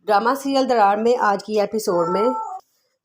Drama serial दरार में आज की एपिसोड में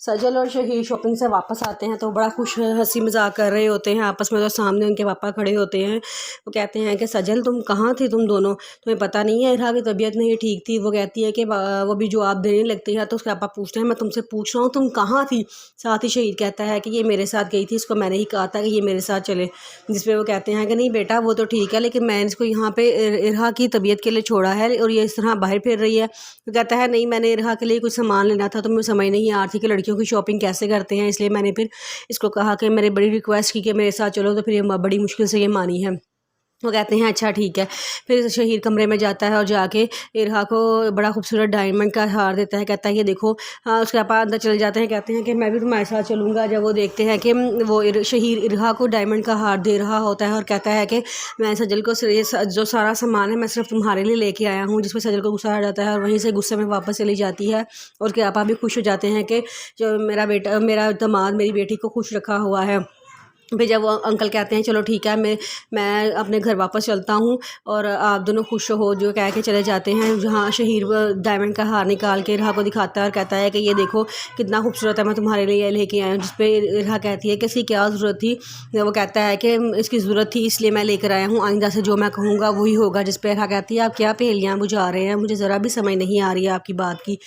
सजल और शहीर शॉपिंग से वापस आते हैं तो बड़ा खुश हंसी मजाक कर रहे होते हैं आपस में। तो सामने उनके पापा खड़े होते हैं। वो कहते हैं कि सजल तुम कहाँ थी, तुम दोनों, तुम्हें पता नहीं है इरहा की तबीयत नहीं ठीक थी। वो कहती है कि वो भी जवाब देने लगती है। तो उसके पापा पूछते हैं मैं तुमसे पूछ रहा हूँ तुम कहाँ थी। साथ ही शहीद कहता है कि ये मेरे साथ गई थी, इसको मैंने ही कहा था कि ये मेरे साथ चले। जिस पे वो कहते हैं कि नहीं बेटा वो तो ठीक है, लेकिन मैंने इसको यहाँ पे इरहा की तबीयत के लिए छोड़ा है और ये इस तरह बाहर फिर रही है। तो कहता है नहीं, मैंने इरहा के लिए कुछ सामान लेना था तो मुझे समझ नहीं आ रही थी कि लड़कियों की शॉपिंग कैसे करते हैं, इसलिए मैंने फिर इसको कहा कि मेरी बड़ी रिक्वेस्ट की कि मेरे साथ चलो, तो फिर ये बड़ी मुश्किल से ये मानी है। वो कहते हैं अच्छा ठीक है। फिर शहीर कमरे में जाता है और जाके इरहा को बड़ा खूबसूरत डायमंड का हार देता है। कहता है कि देखो। उसके पापा अंदर चले जाते हैं, कहते हैं कि मैं भी तुम्हारे साथ चलूँगा। जब वो देखते हैं कि वो शहीर इरहा को डायमंड का हार दे रहा होता है और कहता है कि मैं सजल को जो सारा सामान है मैं सिर्फ तुम्हारे लिए लेके आया हूँ। जिस पर सजल को गुस्सा आ जाता है और वहीं से गुस्से में वापस चली जाती है। और उसके पापा भी खुश हो जाते हैं कि जो मेरा दामाद मेरी बेटी को खुश रखा हुआ है। फिर जब वो अंकल कहते हैं चलो ठीक है, मैं अपने घर वापस चलता हूँ और आप दोनों खुश हो, जो कह के चले जाते हैं। जहाँ शहीर डायमंड का हार निकाल के इरहा को दिखाता है और कहता है कि ये देखो कितना खूबसूरत है, मैं तुम्हारे लिए लेके आया हूँ। जिस पे इरहा कहती है कि इसकी क्या ज़रूरत थी। वो कहता है कि इसकी ज़रूरत थी इसलिए मैं लेकर आया हूँ, आइंदा से जो मैं कहूँगा वही होगा। जिस पे इरहा कहती है आप क्या पहेलियाँ बुझा रहे हैं, मुझे ज़रा भी समझ नहीं आ रही है आपकी बात की।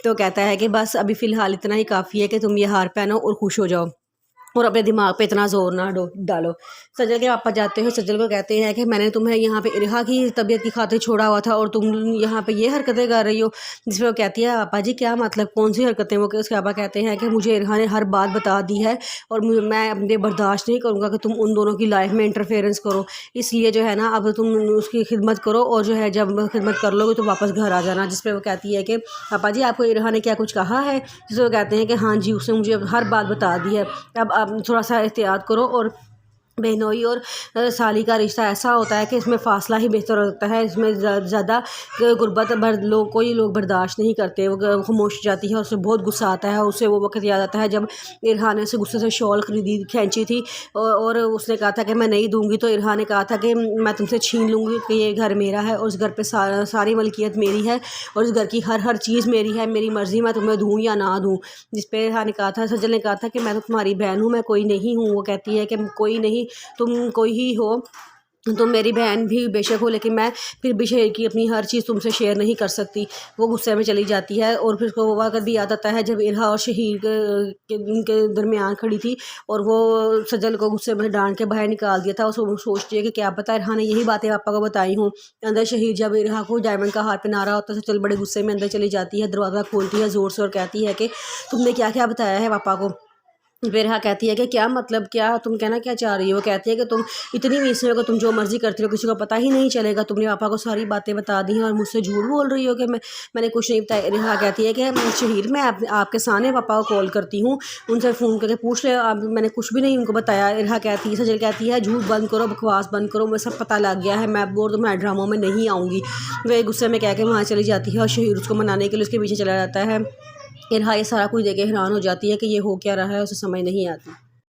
तो कहता है कि बस अभी फ़िलहाल इतना ही काफ़ी है कि तुम ये हार पहनो और खुश हो जाओ और अपने दिमाग पे इतना जोर ना डालो। सजल के पापा जाते हैं, सजल को कहते हैं कि मैंने तुम्हें यहाँ पे इरहा की तबीयत की खातिर छोड़ा हुआ था और तुम यहाँ पे ये हरकतें कर रही हो। जिसमें वो कहती है पापा जी क्या मतलब, कौन सी हरकतें। वो उसके पापा कहते हैं कि मुझे इरहा ने हर बात बता दी है और मैं अपने बर्दाश्त नहीं करूँगा कि तुम उन दोनों की लाइफ में इंटरफेरेंस करो। इसलिए जो है ना अब तुम उसकी खिदमत करो और जो है जब खिदमत कर लोगे तो वापस घर आ जाना। जिस पर वो कहती है कि पापा जी आपको इरहा ने क्या कुछ कहा है। जिसमें वो कहते हैं कि हाँ जी उसने मुझे हर बात बता दी है, अब आप थोड़ा सा एहतियात करो। और बहनोई और साली का रिश्ता ऐसा होता है कि इसमें फ़ासला ही बेहतर होता है। इसमें ज़्यादा गुर्बत कोई लोग बर्दाश्त नहीं करते। वो खामोश जाती है, उससे बहुत गुस्सा आता है। उसे वो वक्त याद आता है जब इरहा ने उसे गुस्से से शॉल खींची थी और उसने कहा था कि मैं नहीं दूंगी। तो इरहा ने कहा था कि मैं तुमसे छीन लूँगी कि ये घर मेरा है और इस घर पर सारी मलकियत मेरी है और इस घर की हर चीज़ मेरी है, मेरी मर्ज़ी मैं तुम्हें दूँ या ना दूँ। जिस पर इरहा ने कहा था, सजल ने कहा था कि मैं तो तुम्हारी बहन हूँ, मैं कोई नहीं हूँ। वो कहती है कि कोई नहीं, तुम कोई ही हो, तुम मेरी बहन भी बेशक हो, लेकिन मैं फिर भी शहीर की अपनी हर चीज़ तुमसे शेयर नहीं कर सकती। वो गुस्से में चली जाती है। और फिर उसको वो वक्त भी याद आता है जब इरहा और शहीर के दरमियान खड़ी थी और वो सजल को गुस्से में डांट के बाहर निकाल दिया था। वो सोचती है कि क्या पता इरहा ने यही बातें पापा को बताई हूँ। अंदर शहीर जब इरहा को डायमंड का हार पहना रहा होता है, सजल बड़े गुस्से में अंदर चली जाती है, दरवाज़ा खोलती है ज़ोर से और कहती है कि तुमने क्या क्या बताया है पापा को। बिरहा कहती है कि क्या मतलब, क्या तुम कहना क्या चाह रही हो। वो कहती है कि तुम इतनी मीसमें हो, तुम जो मर्जी करती हो, किसी को पता ही नहीं चलेगा। तुमने पापा को सारी बातें बता दी हैं और मुझसे झूठ बोल रही हो कि मैंने कुछ नहीं बताया। बिरहा कहती है कि शहीर मैं आपके सामने पापा को कॉल करती हूँ, उनसे फ़ोन करके पूछ ले, मैंने कुछ भी नहीं उनको बताया। बिरहा कहती है, सजल कहती है झूठ बंद करो, बकवास बंद करो, मुझे सब पता लग गया है, मैं अब और तुम्हारे ड्रामों में नहीं आऊँगी। वह गुस्से में कह के वहाँ चली जाती है और शहीर उसको मनाने के लिए उसके पीछे चला जाता है। इरहा ये सारा कुछ देख के हैरान हो जाती है कि ये हो क्या रहा है, उसे समझ नहीं आती।